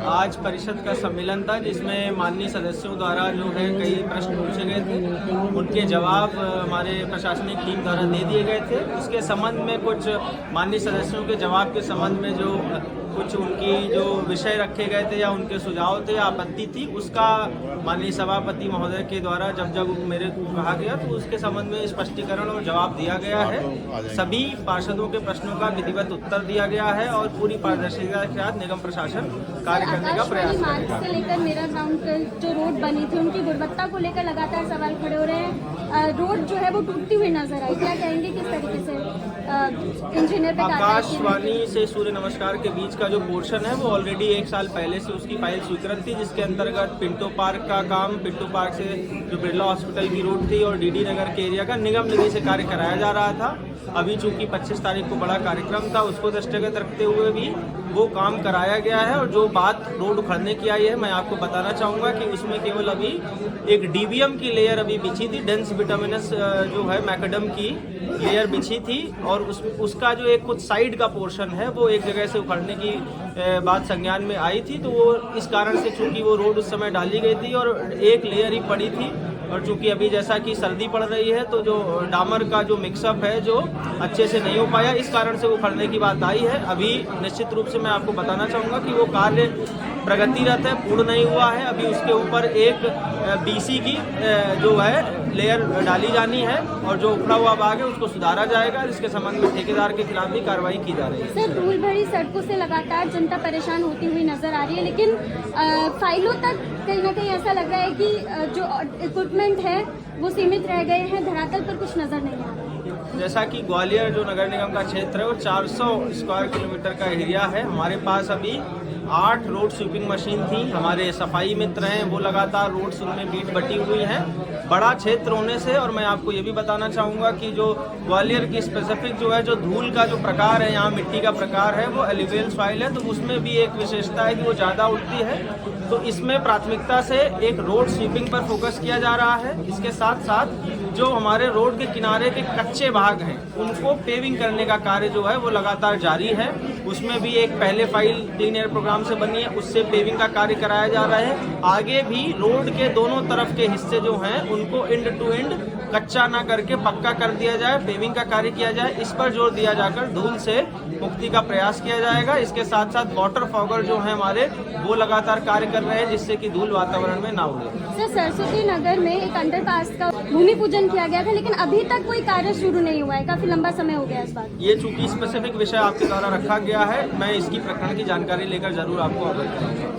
आज परिषद का सम्मेलन था जिसमें माननीय सदस्यों द्वारा जो है कई प्रश्न पूछे गए थे, उनके जवाब हमारे प्रशासनिक टीम द्वारा दे दिए गए थे। उसके संबंध में कुछ माननीय सदस्यों के जवाब के संबंध में जो कुछ उनकी जो विषय रखे गए थे या उनके सुझाव थे या आपत्ति थी, उसका माननीय सभापति महोदय के द्वारा जब मेरे को कहा गया तो उसके संबंध में स्पष्टीकरण और जवाब दिया गया है। सभी पार्षदों के प्रश्नों का विधिवत उत्तर दिया गया है और पूरी पारदर्शिता के साथ निगम प्रशासन कार्य करने का प्रयास करेगा। से लेकर मेरा ग्राउंड जो रोड बनी थी उनकी गुणवत्ता को लेकर लगातार सवाल खड़े हो रहे हैं। रोड जो है वो टूटती हुई नजर आई, क्या कहेंगे किस तरीके से इंजीनियर पे आकाशवाणी से सूर्य नमस्कार के बीच का जो पोर्शन है वो ऑलरेडी 1 साल पहले से उसकी फाइल स्वीकृत थी, जिसके अंतर्गत पिंटो पार्क का काम, पिंटो पार्क से जो बिरला हॉस्पिटल की रोड थी और डीडी नगर के एरिया का निगम निधि से कार्य कराया जा रहा था। अभी चूंकि 25 तारीख को बड़ा कार्यक्रम था, उसको दृष्टिगत रखते हुए भी वो काम कराया गया है। और जो बात रोड उखड़ने की आई है, मैं आपको बताना चाहूँगा कि उसमें केवल अभी एक डीबीएम की लेयर अभी बिछी थी, डेंस बिटुमिनस जो है मैकडम की लेयर बिछी थी, और उसका जो एक कुछ साइड का पोर्शन है वो एक जगह से उखड़ने की बात संज्ञान में आई थी। तो वो इस कारण से चूंकि वो रोड उस समय डाली गई थी और एक लेयर ही पड़ी थी, और चूंकि अभी जैसा कि सर्दी पड़ रही है तो जो डामर का जो मिक्सअप है जो अच्छे से नहीं हो पाया, इस कारण से वो उखड़ने की बात आई है। अभी निश्चित रूप से मैं आपको बताना चाहूँगा कि वो कार्य प्रगतिरत है, पूर्ण नहीं हुआ है। अभी उसके ऊपर एक बीसी की जो है लेयर डाली जानी है और जो उखड़ा हुआ भाग है उसको सुधारा जाएगा। इसके संबंध में ठेकेदार के खिलाफ भी कार्रवाई की जा रही है। सर, धूल भरी सड़कों से लगातार जनता परेशान होती हुई नजर आ रही है, लेकिन फाइलों तक कहीं ना कहीं ऐसा लग रहा है कि जो इक्विपमेंट है वो सीमित रह गए हैं, धरातल पर कुछ नजर नहीं आ रहा है। जैसा कि ग्वालियर जो नगर निगम का क्षेत्र है वो 400 स्क्वायर किलोमीटर का एरिया है। हमारे पास अभी 8 रोड स्वीपिंग मशीन थी। हमारे सफाई मित्र हैं वो लगातार रोड्स उनमें बीट बटी हुई हैं। बड़ा क्षेत्र होने से, और मैं आपको ये भी बताना चाहूँगा कि जो ग्वालियर की स्पेसिफिक जो है जो धूल का जो प्रकार है, यहाँ मिट्टी का प्रकार है वो एल्यूवियल सॉइल है, तो उसमें भी एक विशेषता है कि वो ज़्यादा उड़ती है। तो इसमें प्राथमिकता से एक रोड स्वीपिंग पर फोकस किया जा रहा है। इसके साथ साथ जो हमारे रोड के किनारे के कच्चे भाग हैं उनको पेविंग करने का कार्य जो है वो लगातार जारी है। उसमें भी एक पहले फाइल क्लीन एयर प्रोग्राम से बनी है, उससे पेविंग का कार्य कराया जा रहा है। आगे भी रोड के दोनों तरफ के हिस्से जो हैं उनको एंड टू एंड कच्चा ना करके पक्का कर दिया जाए, पेविंग का कार्य किया जाए। इस पर जोर दिया जाकर धूल से मुक्ति का प्रयास किया जाएगा। इसके साथ साथ वाटर फॉगर जो है हमारे वो लगातार कार्य कर रहे हैं जिससे कि धूल वातावरण में ना उड़े। सर, सरस्वती नगर में एक अंडरपास का भूमि पूजन किया गया था, लेकिन अभी तक कोई कार्य शुरू नहीं हुआ है, काफी लंबा समय हो गया इस बात। ये चूंकि स्पेसिफिक विषय आपके द्वारा रखा गया है, मैं इसकी प्रकरण की जानकारी लेकर जरूर आपको अवगत कराऊंगा।